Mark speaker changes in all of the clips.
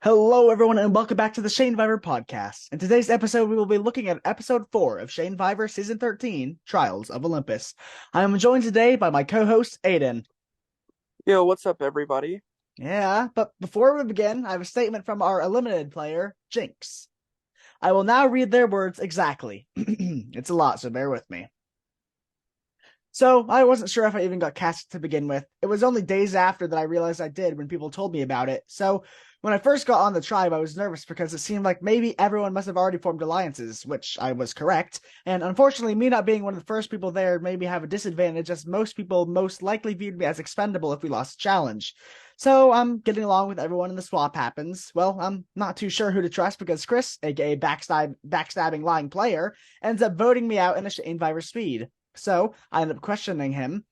Speaker 1: Hello, everyone, and welcome back to the Shanevivor podcast. In today's episode, we will be looking at episode 4 of Shanevivor Season 13, Trials of Olympus. I am joined today by my co-host, Aiden.
Speaker 2: Yo, what's up, everybody?
Speaker 1: Yeah, but before we begin, I have a statement from our eliminated player, Jinx. I will now read their words exactly. It's a lot, so bear with me. So, I wasn't sure if I even got cast to begin with. It was only days after that I realized I did when people told me about it. So, when I first got on the tribe, I was nervous because it seemed like maybe everyone must have already formed alliances, which I was correct. And unfortunately, me not being one of the first people there made me have a disadvantage, as most people most likely viewed me as expendable if we lost a challenge. So I'm getting along with everyone, and the swap happens. Well, I'm not too sure who to trust because Chris, aka backstabbing lying player, ends up voting me out in a Shanevivor speed. So I ended up questioning him.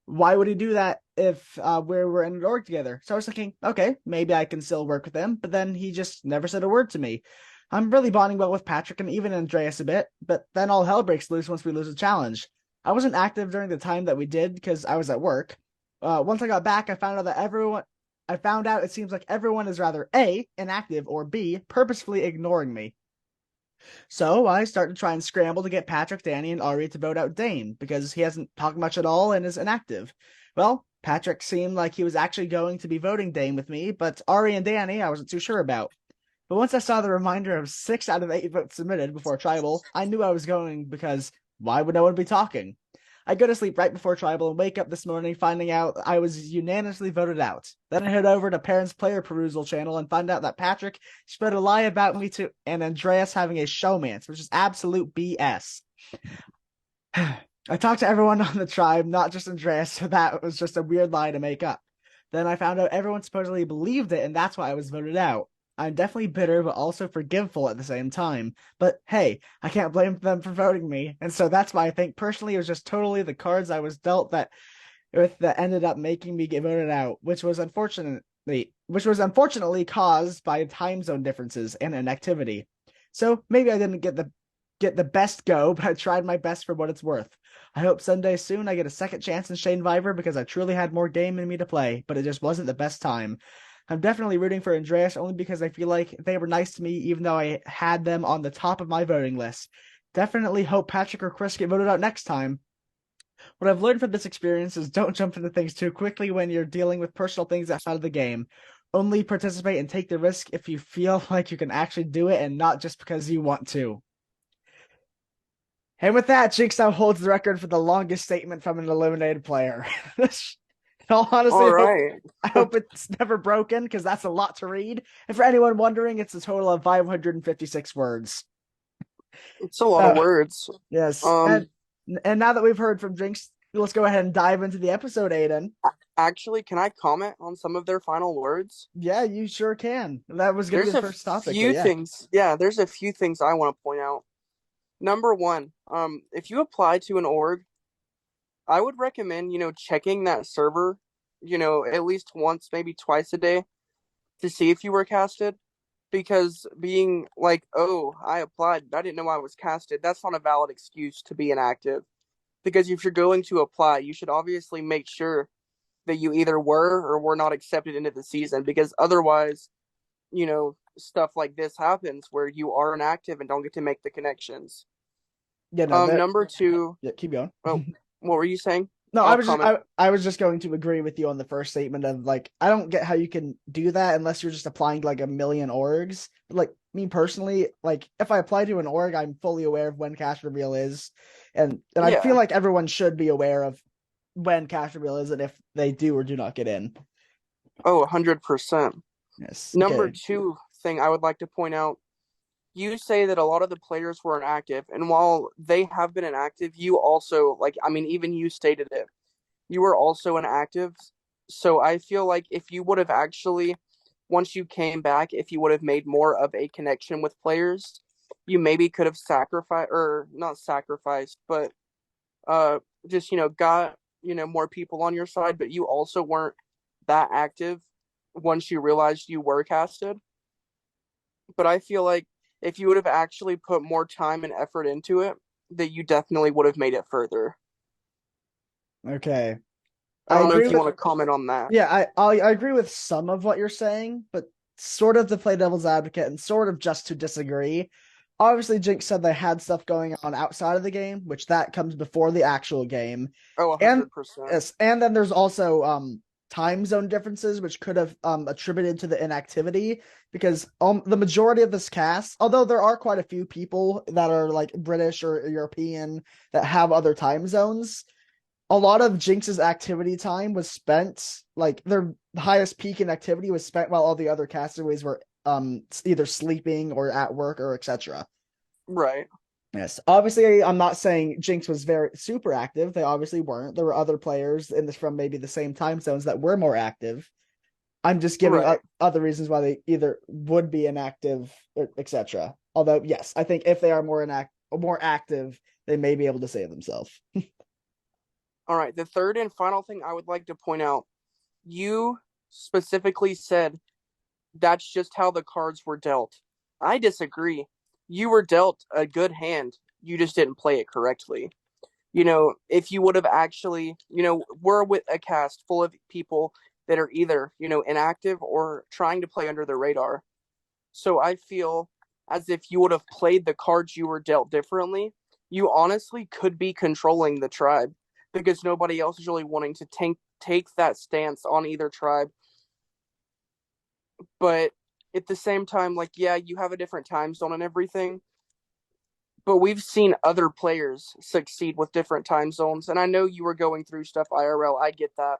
Speaker 1: Why would he do that if we were in an org together? So I was thinking, okay, maybe I can still work with him, but then he just never said a word to me. I'm really bonding well with Patrick and even Andreas a bit, but then all hell breaks loose once we lose a challenge. I wasn't active during the time that we did because I was at work. Once I got back, I found out it seems like everyone is rather A, inactive, or B, purposefully ignoring me. So I start to try and scramble to get Patrick, Danny, and Ari to vote out Dane because he hasn't talked much at all and is inactive. Well, Patrick seemed like he was actually going to be voting Dane with me, but Ari and Danny I wasn't too sure about. But once I saw the reminder of 6 out of 8 votes submitted before Tribal, I knew I was going because why would no one be talking? I go to sleep right before Tribal and wake up this morning finding out I was unanimously voted out. Then I head over to Perrin's player perusal channel and find out that Patrick spread a lie about me to and Andreas having a showmance, which is absolute BS. I talked to everyone on the tribe, not just Andreas, so that was just a weird lie to make up. Then I found out everyone supposedly believed it, and that's why I was voted out. I'm definitely bitter, but also forgiveful at the same time. But hey, I can't blame them for voting me, and so that's why I think personally it was just totally the cards I was dealt that ended up making me get voted out, which was unfortunately caused by time zone differences and inactivity. So maybe I didn't get the best go, but I tried my best for what it's worth. I hope someday soon I get a second chance in Shanevivor because I truly had more game in me to play, but it just wasn't the best time. I'm definitely rooting for Andreas only because I feel like they were nice to me even though I had them on the top of my voting list. Definitely hope Patrick or Chris get voted out next time. What I've learned from this experience is don't jump into things too quickly when you're dealing with personal things outside of the game. Only participate and take the risk if you feel like you can actually do it and not just because you want to. And with that, Jinx now holds the record for the longest statement from an eliminated player. In all honesty,
Speaker 2: All right.
Speaker 1: I hope it's never broken because that's a lot to read. And for anyone wondering, it's a total of 556 words.
Speaker 2: It's a lot of
Speaker 1: Uh,
Speaker 2: words.
Speaker 1: yes,
Speaker 2: Um,
Speaker 1: and now that we've heard from Jinx, let's go ahead and dive into the episode, Aiden.
Speaker 2: Actually, can I comment on some of their final words?
Speaker 1: Yeah, you sure can. That was going to be
Speaker 2: There's
Speaker 1: the
Speaker 2: a
Speaker 1: first topic, but
Speaker 2: few
Speaker 1: yeah.
Speaker 2: things. Yeah, there's a few things I want to point out. Number one, if you apply to an org, I would recommend, checking that server, at least once, maybe twice a day to see if you were casted. Because being like, oh, I applied, but I didn't know I was casted, that's not a valid excuse to be inactive. Because if you're going to apply, you should obviously make sure that you either were or were not accepted into the season. Because otherwise, stuff like this happens where you are inactive and don't get to make the connections.
Speaker 1: Yeah, no,
Speaker 2: Number two,
Speaker 1: yeah, keep going.
Speaker 2: oh, what were you saying?
Speaker 1: No, I
Speaker 2: I'll
Speaker 1: was just
Speaker 2: comment.
Speaker 1: I was just going to agree with you on the first statement of like I don't get how you can do that unless you're just applying to like a million orgs. Like me personally, like if I apply to an org, I'm fully aware of when cash reveal is, and I feel
Speaker 2: Yeah.
Speaker 1: like everyone should be aware of when cash reveal is and if they do or do not get in.
Speaker 2: Oh, 100%.
Speaker 1: Yes.
Speaker 2: Number
Speaker 1: Okay.
Speaker 2: two thing I would like to point out, you say that a lot of the players were inactive, and while they have been inactive, you also, like, I mean, even you stated it, you were also inactive. So I feel like if you would have actually, once you came back, if you would have made more of a connection with players, you maybe could have sacrificed, or not sacrificed, but uh, just, got, more people on your side, but you also weren't that active once you realized you were casted. But I feel like if you would have actually put more time and effort into it, that you definitely would have made it further.
Speaker 1: Okay.
Speaker 2: I
Speaker 1: I
Speaker 2: don't know
Speaker 1: agree
Speaker 2: if you
Speaker 1: with
Speaker 2: want to comment on that.
Speaker 1: Yeah, I agree with some of what you're saying, but sort of to play devil's advocate and sort of just to disagree. Obviously, Jinx said they had stuff going on outside of the game, which that comes before the actual game.
Speaker 2: Oh,
Speaker 1: And
Speaker 2: 100%.
Speaker 1: yes, and then there's also time zone differences, which could have attributed to the inactivity because the majority of this cast, although there are quite a few people that are like British or European that have other time zones, a lot of Jinx's activity time was spent like their highest peak in activity was spent while all the other castaways were either sleeping or at work or etc.
Speaker 2: Right.
Speaker 1: Yes, obviously, I'm not saying Jinx was very super active. They obviously weren't. There were other players in this from maybe the same time zones that were more active. I'm just giving
Speaker 2: Right.
Speaker 1: other reasons why they either would be inactive, etc. Although, yes, I think if they are more active, they may be able to save themselves.
Speaker 2: All right. The third and final thing I would like to point out, you specifically said that's just how the cards were dealt. I disagree. You were dealt a good hand. You just didn't play it correctly. If you would have actually, we're with a cast full of people that are either, inactive or trying to play under the radar. So I feel as if you would have played the cards you were dealt differently, you honestly could be controlling the tribe because nobody else is really wanting to take that stance on either tribe. But at the same time, like, yeah, you have a different time zone and everything, but we've seen other players succeed with different time zones. And I know you were going through stuff IRL. I get that.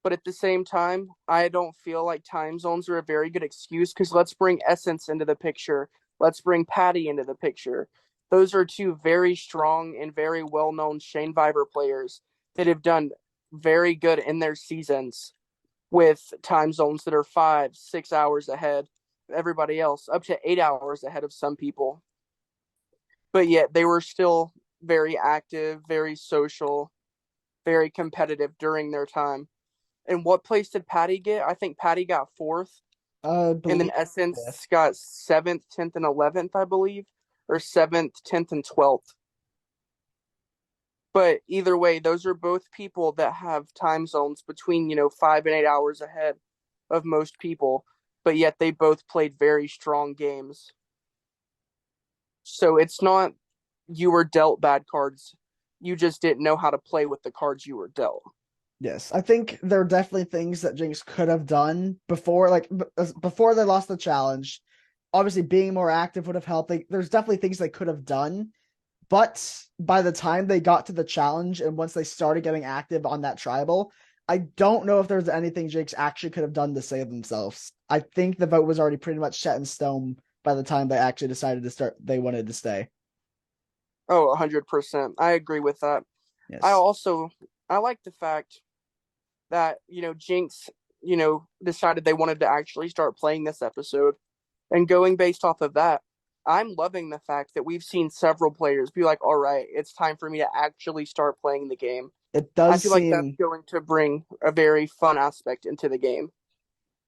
Speaker 2: But at the same time, I don't feel like time zones are a very good excuse because let's bring Essence into the picture. Let's bring Patty into the picture. Those are two very strong and very well known Shanevivor players that have done very good in their seasons with time zones that are 5, 6 hours ahead of everybody else, up to 8 hours ahead of some people. But yet they were still very active, very social, very competitive during their time. And what place did Patty get? I think Patty got fourth,
Speaker 1: I
Speaker 2: and then
Speaker 1: believe fifth.
Speaker 2: Essence got seventh, 10th, and 11th, I believe, or seventh, 10th, and 12th. But either way, those are both people that have time zones between 5 and 8 hours ahead of most people, but yet they both played very strong games. So it's not you were dealt bad cards. You just didn't know how to play with the cards you were dealt.
Speaker 1: Yes, I think there are definitely things that Jinx could have done before, like before they lost the challenge. Obviously, being more active would have helped. There's definitely things they could have done, but by the time they got to the challenge and once they started getting active on that tribal, I don't know if there's anything Jinx actually could have done to save themselves. I think the vote was already pretty much set in stone by the time they actually decided to start. They wanted to stay.
Speaker 2: Oh, 100%. I agree with that. I
Speaker 1: Yes.
Speaker 2: also I like the fact that, Jinx, decided they wanted to actually start playing this episode. And going based off of that, I'm loving the fact that we've seen several players be like, all right, it's time for me to actually start playing the game.
Speaker 1: It
Speaker 2: I
Speaker 1: does
Speaker 2: feel like that's
Speaker 1: seem.
Speaker 2: going to bring a very fun aspect into the game.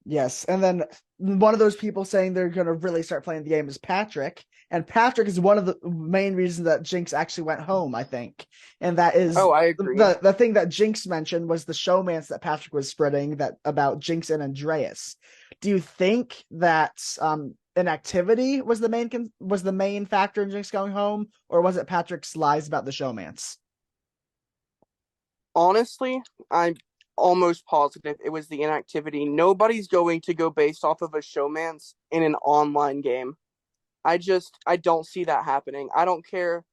Speaker 1: Yes, and then one of those people saying they're going to really start playing the game is Patrick, and Patrick is one of the main reasons that Jinx actually went home, I think, and that is
Speaker 2: Oh, I agree.
Speaker 1: the thing that Jinx mentioned was the showmance that Patrick was spreading that about Jinx and Andreas. Do you think that inactivity was the main factor in Jinx going home, or was it Patrick's lies about the showmance?
Speaker 2: Honestly, I'm almost positive it was the inactivity. Nobody's going to go based off of a showmance in an online game. I don't see that happening. I don't care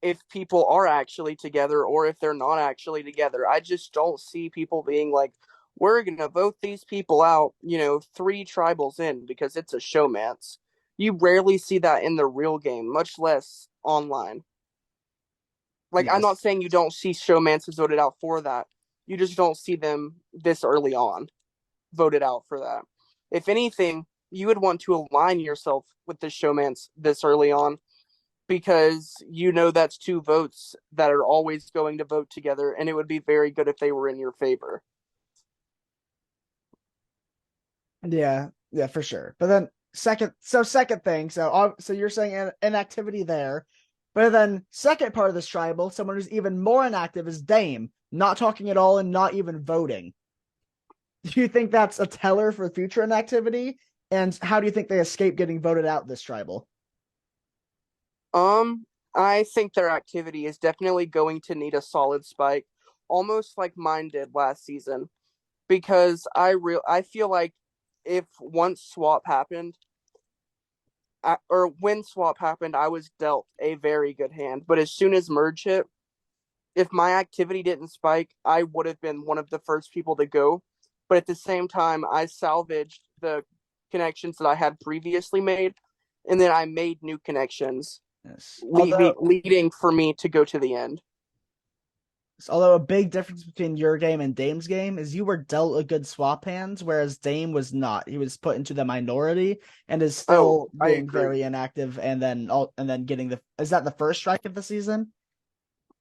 Speaker 2: if people are actually together or if they're not actually together. I just don't see people being like, we're going to vote these people out, 3 tribals in because it's a showmance. You rarely see that in the real game, much less online. Like, I'm not
Speaker 1: Yes.
Speaker 2: saying you don't see showmances voted out for that. You just don't see them this early on voted out for that. If anything, you would want to align yourself with the showmance this early on because that's 2 votes that are always going to vote together, and it would be very good if they were in your favor.
Speaker 1: Yeah, yeah, for sure. But then second thing, so you're saying inactivity there, but then second part of this tribal, someone who's even more inactive is Dame, not talking at all and not even voting. Do you think that's a teller for future inactivity? And how do you think they escape getting voted out this tribal?
Speaker 2: Um, I think their activity is definitely going to need a solid spike, almost like mine did last season. Because I feel like if once swap happened, or when swap happened, I was dealt a very good hand. But as soon as merge hit, if my activity didn't spike, I would have been one of the first people to go. But at the same time, I salvaged the connections that I had previously made, and then I made new connections,
Speaker 1: Yes.
Speaker 2: leading for me to go to the end.
Speaker 1: Although a big difference between your game and Dame's game is you were dealt a good swap hand, whereas Dame was not. He was put into the minority and is
Speaker 2: Oh,
Speaker 1: still
Speaker 2: I
Speaker 1: being
Speaker 2: agree.
Speaker 1: very inactive, and then getting the is that the first strike of the season?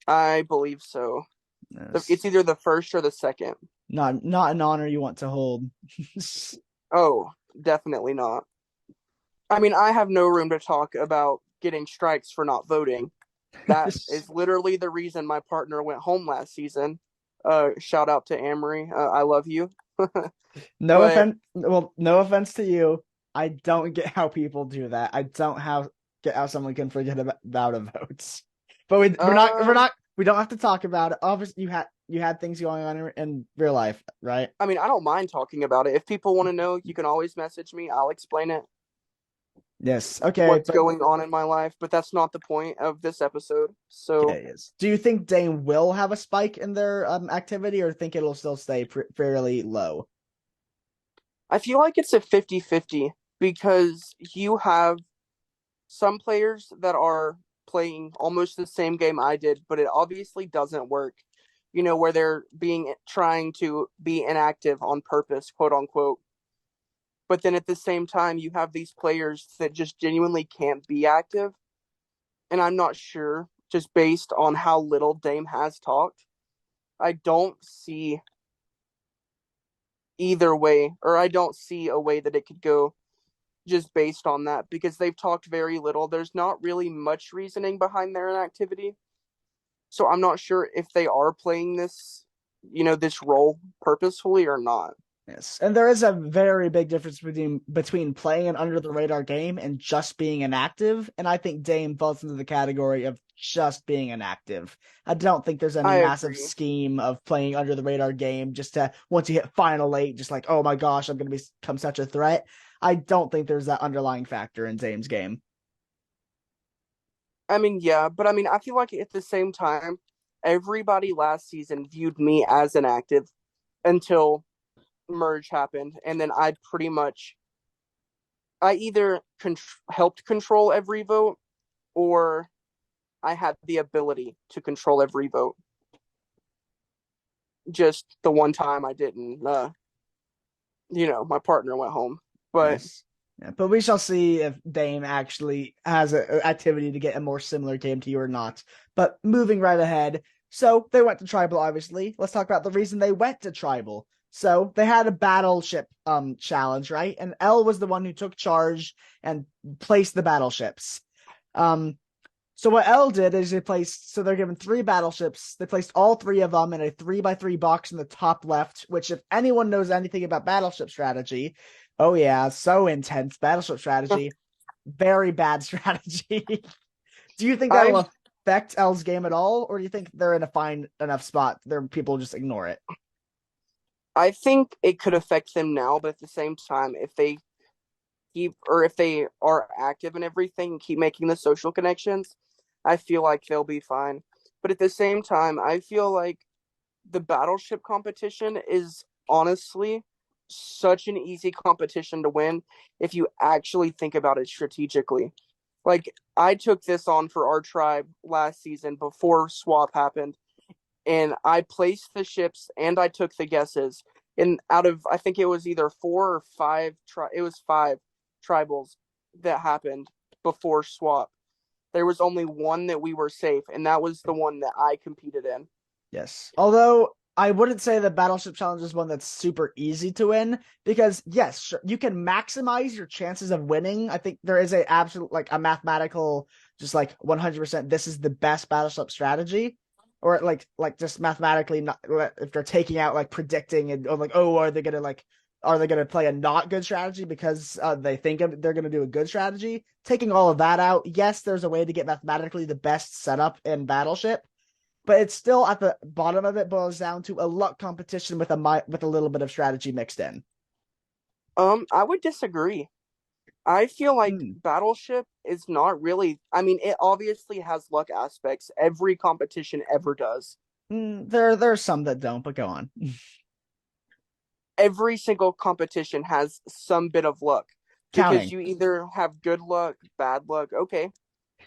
Speaker 2: I believe so. It's
Speaker 1: Yes.
Speaker 2: either the first or the second.
Speaker 1: Not an honor you want to hold.
Speaker 2: Oh, definitely not. I mean, I have no room to talk about getting strikes for not voting. That is literally the reason my partner went home last season. Shout out to Amory. I love you.
Speaker 1: No
Speaker 2: But
Speaker 1: offense. Well, no offense to you. I don't get how people do that. I don't get how someone can forget about a vote. But
Speaker 2: um,
Speaker 1: we don't have to talk about it. Obviously, you had things going on in real life, right?
Speaker 2: I mean, I don't mind talking about it. If people want to know, you can always message me. I'll explain it,
Speaker 1: Yes. Okay.
Speaker 2: what's
Speaker 1: But
Speaker 2: going on in my life. But that's not the point of this episode. So
Speaker 1: okay. Yes. Do you think Dane will have a spike in their activity, or think it'll still stay fairly low?
Speaker 2: I feel like it's a 50-50 because you have some players that are playing almost the same game I did, but it obviously doesn't work. You know, where they're being trying to be inactive on purpose, quote unquote. But then at the same time, you have these players that just genuinely can't be active. And I'm not sure, just based on how little Dame has talked, I don't see either way, or I don't see a way that it could go just based on that because they've talked very little. There's not really much reasoning behind their inactivity. So I'm not sure if they are playing this, this role purposefully or not.
Speaker 1: Yes, and there is a very big difference between playing an under the radar game and just being inactive. And I think Dame falls into the category of just being inactive. I don't think there's any
Speaker 2: I
Speaker 1: massive
Speaker 2: agree.
Speaker 1: scheme of playing under the radar game just to once you hit final eight, just like, oh my gosh, I'm going to become such a threat. I don't think there's that underlying factor in Dame's game.
Speaker 2: I mean, yeah, but I mean, I feel like at the same time, everybody last season viewed me as inactive until merge happened, and then I either helped control every vote or I had the ability to control every vote. Just the one time I didn't. My partner went home, but
Speaker 1: Yes. Yeah, but we shall see if Dame actually has an activity to get a more similar game to you or not. But moving right ahead. So they went to Tribal, obviously. Let's talk about the reason they went to Tribal. So they had a battleship challenge, right? And L was the one who took charge and placed the battleships. Um so what L did is they're given three battleships. They placed all three of them in a 3x3 box in the top left, which if anyone knows anything about battleship strategy, oh yeah, so intense. Battleship strategy, very bad strategy. Do you think
Speaker 2: I
Speaker 1: that'll affect L's game at all? Or do you think they're in a fine enough spot there people just ignore it?
Speaker 2: I think it could affect them now, but at the same time, if they are active and everything and keep making the social connections, I feel like they'll be fine. But at the same time, I feel like the battleship competition is honestly such an easy competition to win if you actually think about it strategically. Like I took this on for our tribe last season before swap happened, and I placed the ships and I took the guesses. And out of I think it was either four or five it was five tribals that happened before swap. There was only one that we were safe, and that was the one that I competed in.
Speaker 1: Yes. Although I wouldn't say the Battleship Challenge is one that's super easy to win because yes, sure, you can maximize your chances of winning. I think there is a absolute like a mathematical just like 100% this is the best battleship strategy. or like just mathematically not if they're taking out like predicting and or like oh are they gonna play a not good strategy because they think they're gonna do a good strategy? Taking all of that out, yes, there's a way to get mathematically the best setup in Battleship, but it's still at the bottom of it boils down to a luck competition with a little bit of strategy mixed in.
Speaker 2: I would disagree. I feel like
Speaker 1: Hmm.
Speaker 2: Battleship is not really, I mean, it obviously has luck aspects. Every competition ever does.
Speaker 1: There's some that don't, but go on.
Speaker 2: Every single competition has some bit of luck because
Speaker 1: Counting.
Speaker 2: you either have good luck, bad luck. Okay,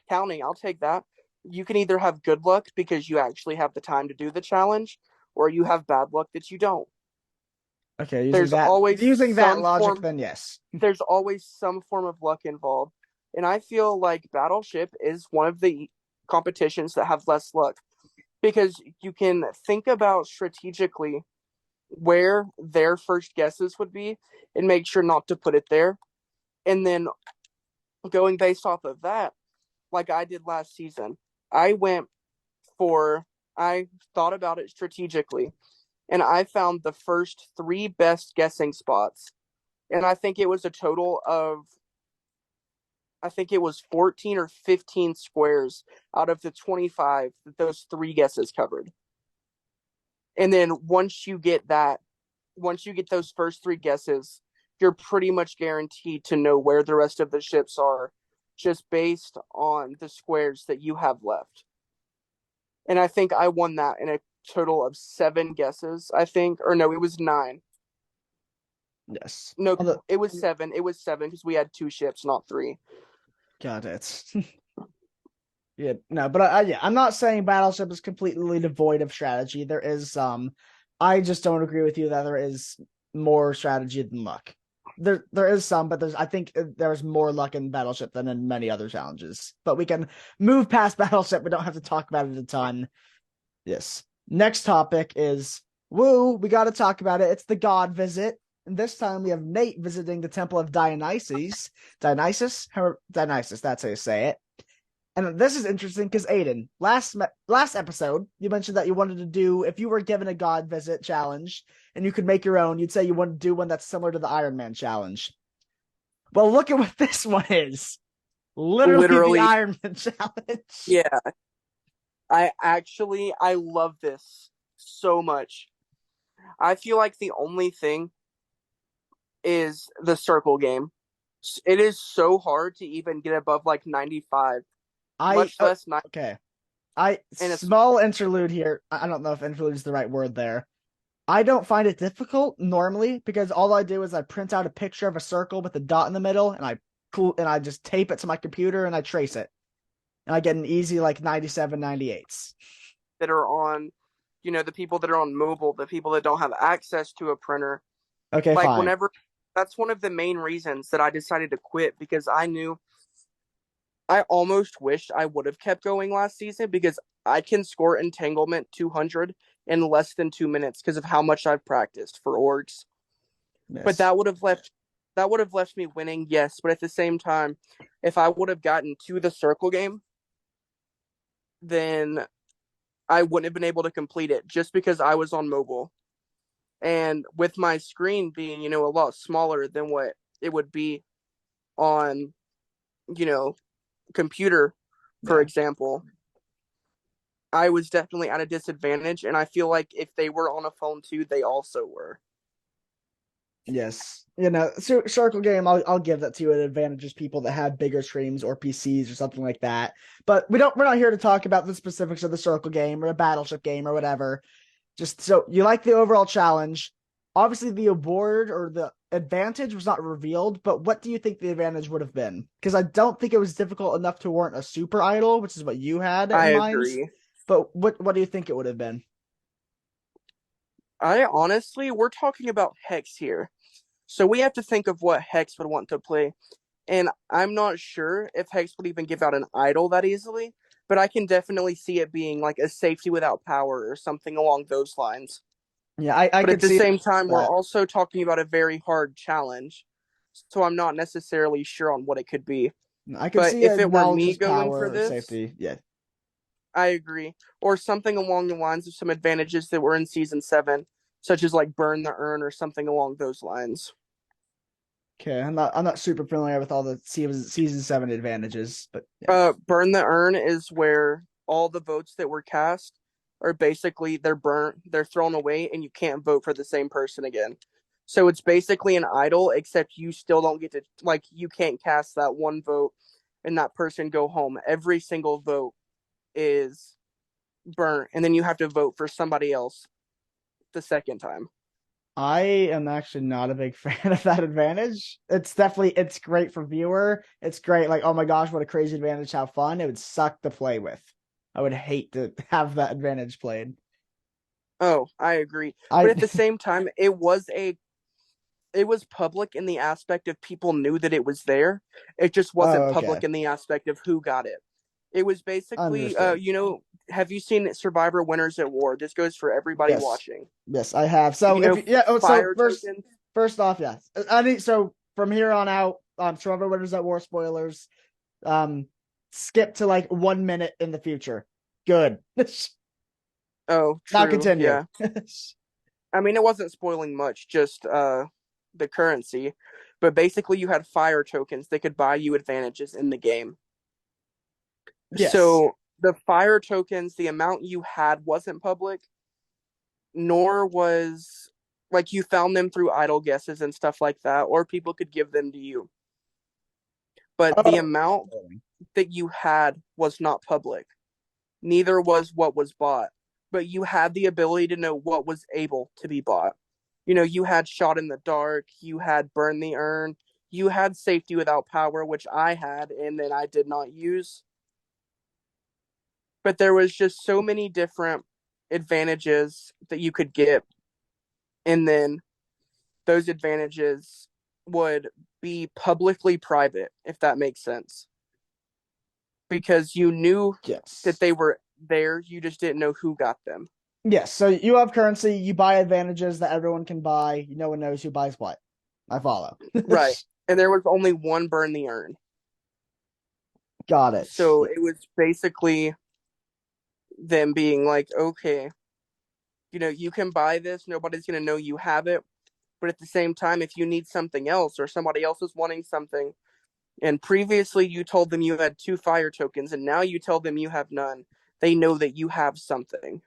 Speaker 2: counting, I'll take that. You can either have good luck because you actually have the time to do the challenge, or you have bad luck that you don't.
Speaker 1: Okay,
Speaker 2: There's always
Speaker 1: using that
Speaker 2: some
Speaker 1: logic,
Speaker 2: form
Speaker 1: then yes.
Speaker 2: there's always some form of luck involved. And I feel like Battleship is one of the competitions that have less luck because you can think about strategically where their first guesses would be and make sure not to put it there. And then going based off of that, like I did last season, I went for, I thought about it strategically and I found the first three best guessing spots. And I think it was a total of, I think it was 14 or 15 squares out of the 25 that those three guesses covered. And then once you get those first three guesses, you're pretty much guaranteed to know where the rest of the ships are just based on the squares that you have left. And I think I won that in a total of seven guesses, I think. Or no, it was nine.
Speaker 1: Yes.
Speaker 2: No, it was seven. It was seven because we had two ships, not three.
Speaker 1: Got it. Yeah, no, but yeah, I'm not saying Battleship is completely devoid of strategy. There is some. I just don't agree with you that there is more strategy than luck. There is some, but I think there's more luck in Battleship than in many other challenges. But we can move past Battleship. We don't have to talk about it a ton. Yes. Next topic is woo. We got to talk about it. It's the God visit, and this time we have Nate visiting the Temple of Dionysus. Dionysus. That's how you say it. And this is interesting because Aiden, last episode, you mentioned that you wanted to do if you were given a God visit challenge and you could make your own, you'd say you want to do one that's similar to the Iron Man challenge. Well, look at what this one is. Literally the
Speaker 2: Literally,
Speaker 1: Iron Man challenge.
Speaker 2: yeah. I love this so much. I feel like the only thing is the circle game. It is so hard to even get above like 95,
Speaker 1: I
Speaker 2: much less 9.
Speaker 1: okay. I
Speaker 2: And it's
Speaker 1: small interlude here. I don't know if interlude is the right word there. I don't find it difficult normally because all I do is I print out a picture of a circle with a dot in the middle and I just tape it to my computer and I trace it. And I get an easy like 97, 98s.
Speaker 2: that are on, the people that are on mobile, the people that don't have access to a printer.
Speaker 1: Okay,
Speaker 2: Like,
Speaker 1: fine.
Speaker 2: whenever that's one of the main reasons that I decided to quit because I knew I almost wished I would have kept going last season because I can score entanglement 200 in less than 2 minutes because of how much I've practiced for orgs. But
Speaker 1: Yes.
Speaker 2: that would have left me winning, yes. But at the same time, if I would have gotten to the circle game, then I wouldn't have been able to complete it just because I was on mobile. And with my screen being, a lot smaller than what it would be on, you know, computer, for
Speaker 1: Yeah.
Speaker 2: example, I was definitely at a disadvantage. And I feel like if they were on a phone too, they also were.
Speaker 1: Yes. Circle game, I'll give that to you. It advantages people that have bigger screens or PCs or something like that. But we're not here to talk about the specifics of the circle game or a battleship game or whatever. Just so you like the overall challenge. Obviously, the award or the advantage was not revealed, but what do you think the advantage would have been? Because I don't think it was difficult enough to warrant a super idol, which is what you had
Speaker 2: I
Speaker 1: in mind.
Speaker 2: agree.
Speaker 1: But what do you think it would have been?
Speaker 2: We're talking about Hex here. So we have to think of what Hex would want to play. And I'm not sure if Hex would even give out an idol that easily, but I can definitely see it being like a safety without power or something along those lines.
Speaker 1: Yeah, I
Speaker 2: But at
Speaker 1: could
Speaker 2: the
Speaker 1: see
Speaker 2: same time, we're
Speaker 1: that.
Speaker 2: also talking about a very hard challenge. So I'm not necessarily sure on what it could be.
Speaker 1: I could
Speaker 2: But
Speaker 1: see
Speaker 2: if
Speaker 1: a
Speaker 2: it were
Speaker 1: knowledge
Speaker 2: me
Speaker 1: is
Speaker 2: going for
Speaker 1: power or
Speaker 2: this,
Speaker 1: safety. Yeah.
Speaker 2: I agree. Or something along the lines of some advantages that were in season 7, such as like burn the urn or something along those lines.
Speaker 1: Okay, I'm not super familiar with all the season 7 advantages, but yeah.
Speaker 2: Burn the urn is where all the votes that were cast are basically they're burnt, they're thrown away, and you can't vote for the same person again. So it's basically an idol, except you still don't get to like you can't cast that one vote and that person go home. Every single vote is burnt, and then you have to vote for somebody else the second time.
Speaker 1: I am actually not a big fan of that advantage. It's great for viewer. It's great, like, oh my gosh, what a crazy advantage, how fun. It would suck to play with. I would hate to have that advantage played.
Speaker 2: Oh, I agree. But
Speaker 1: I
Speaker 2: at the same time, it was public in the aspect of people knew that it was there. It just
Speaker 1: oh,
Speaker 2: wasn't
Speaker 1: okay.
Speaker 2: public in the aspect of who got it. It was basically,
Speaker 1: Understood.
Speaker 2: have you seen Survivor Winners at War? This goes for everybody
Speaker 1: Yes.
Speaker 2: watching.
Speaker 1: Yes, I have.
Speaker 2: You
Speaker 1: So if
Speaker 2: know,
Speaker 1: you, yeah, oh, so
Speaker 2: fire
Speaker 1: first
Speaker 2: tokens.
Speaker 1: first off, yes. I think so from here on out, Survivor Winners at War spoilers. Um skip to like 1 minute in the future. Good.
Speaker 2: Oh,
Speaker 1: Now
Speaker 2: true.
Speaker 1: continue.
Speaker 2: Yeah. I mean, it wasn't spoiling much, just the currency. But basically, you had fire tokens that could buy you advantages in the game.
Speaker 1: Yes.
Speaker 2: So the fire tokens, the amount you had wasn't public, nor was like you found them through idle guesses and stuff like that, or people could give them to you. But the
Speaker 1: Oh,
Speaker 2: amount that you had was not public. Neither was what was bought. But you had the ability to know what was able to be bought. You know, you had shot in the dark, you had burn the urn, you had safety without power, which I had and then I did not use. But there was just so many different advantages that you could get, and then those advantages would be publicly private, if that makes sense, because you knew that
Speaker 1: yes.
Speaker 2: they were there, you just didn't know who got them.
Speaker 1: Yes. So you have currency, you buy advantages that everyone can buy. No one knows who buys what. I follow.
Speaker 2: Right. And there was only one burn the urn.
Speaker 1: Got it.
Speaker 2: So it was basically them being like, okay, you can buy this, nobody's going to know you have it. But at the same time, if you need something else or somebody else is wanting something, and previously you told them you had 2 fire tokens, and now you tell them you have none, they know that you have something.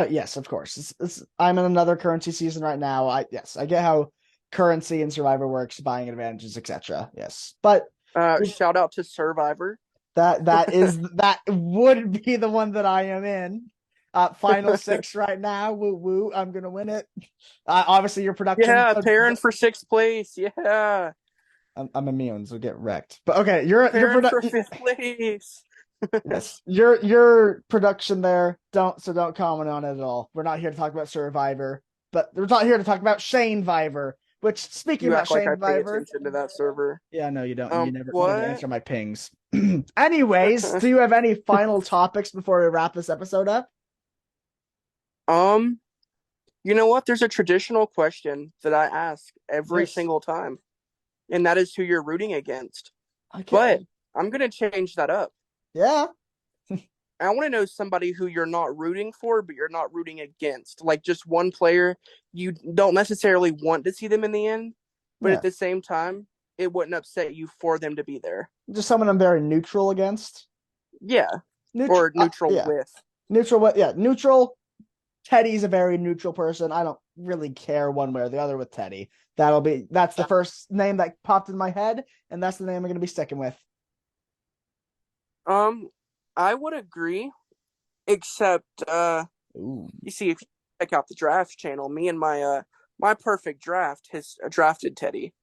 Speaker 1: Yes, of course. I'm in another currency season right now. I get how currency and Survivor works, buying advantages, etc. Yes, but
Speaker 2: Shout out to Survivor.
Speaker 1: that would be the one that I am in. Final six right now. Woo woo! I'm gonna win it. Obviously, your production.
Speaker 2: Yeah, Perrin for 6th place. Yeah,
Speaker 1: I'm immune, so get wrecked. But okay, your
Speaker 2: Perrin for
Speaker 1: production.
Speaker 2: 5th place.
Speaker 1: Yes, your production there. Don't comment on it at all. We're not here to talk about Survivor, but we're not here to talk about Shanevivor. Which, speaking
Speaker 2: You
Speaker 1: about
Speaker 2: act like I pay
Speaker 1: Shanevivor,
Speaker 2: attention to that server.
Speaker 1: yeah, no, you don't. You never
Speaker 2: What?
Speaker 1: answer my pings. Anyways, do you have any final topics before we wrap this episode up?
Speaker 2: um, you know what? There's a traditional question that I ask every
Speaker 1: Yes.
Speaker 2: single time, and that is who you're rooting against. But
Speaker 1: Okay.
Speaker 2: I'm gonna change that up.
Speaker 1: Yeah.
Speaker 2: I want to know somebody who you're not rooting for, but you're not rooting against. Like just one player you don't necessarily want to see them in the end, but at
Speaker 1: Yeah.
Speaker 2: the same time, it wouldn't upset you for them to be there.
Speaker 1: Just someone I'm very neutral against.
Speaker 2: Yeah,
Speaker 1: Neutral.
Speaker 2: or neutral
Speaker 1: Yeah.
Speaker 2: with.
Speaker 1: Neutral. What? Yeah. Neutral. Teddy's a very neutral person. I don't really care one way or the other with Teddy. That's the first name that popped in my head, and that's the name I'm going to be sticking with.
Speaker 2: Um, I would agree, except
Speaker 1: Ooh.
Speaker 2: you see, if you check out the draft channel, me and my perfect draft has drafted Teddy,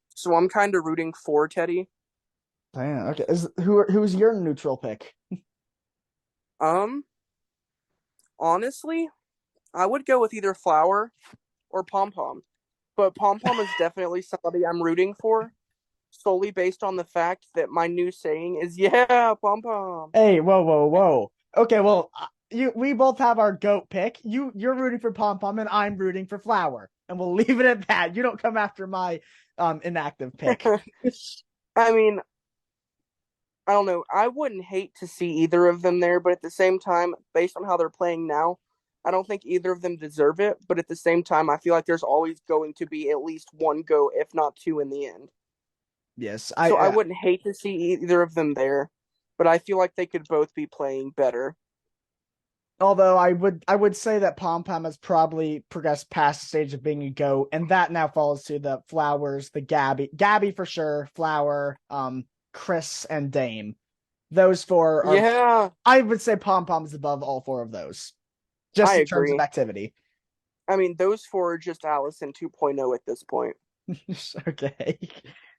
Speaker 2: so I'm kind of rooting for Teddy.
Speaker 1: Damn. Okay. Who's your neutral pick?
Speaker 2: Um, honestly, I would go with either Flower or Pom Pom, but Pom Pom is definitely somebody I'm rooting for, solely based on the fact that my new saying is "Yeah, Pom Pom."
Speaker 1: Hey, whoa, whoa, whoa. Okay, well, we both have our goat pick. You're rooting for Pom Pom, and I'm rooting for Flower, and we'll leave it at that. You don't come after my inactive pick.
Speaker 2: I mean, I don't know. I wouldn't hate to see either of them there, but at the same time, based on how they're playing now, I don't think either of them deserve it. But at the same time, I feel like there's always going to be at least one go, if not two, in the end.
Speaker 1: Yes,
Speaker 2: So I wouldn't hate to see either of them there, but I feel like they could both be playing better.
Speaker 1: although I would say that Pom Pom has probably progressed past the stage of being a goat, and that now falls to the Flowers, the Gabby for sure, Flower, Chris, and Dame. Those four are.
Speaker 2: Yeah,
Speaker 1: I would say Pom Pom is above all four of those,
Speaker 2: I
Speaker 1: just in terms of
Speaker 2: agree.
Speaker 1: activity.
Speaker 2: I mean, those four are just Allison 2.0 at this point.
Speaker 1: Okay.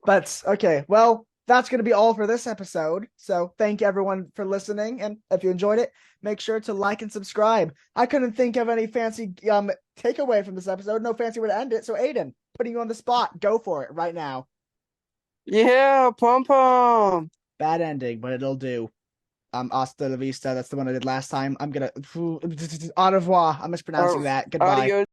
Speaker 1: But okay, well, that's going to be all for this episode. So thank everyone for listening. And if you enjoyed it, make sure to like and subscribe. I couldn't think of any fancy takeaway from this episode. No fancy way to end it. So Aiden, putting you on the spot, go for it right now.
Speaker 2: Yeah, Pom Pom.
Speaker 1: Bad ending, but it'll do. Hasta la vista. That's the one I did last time. I'm gonna au revoir. I'm mispronouncing that. Goodbye.
Speaker 2: Adios.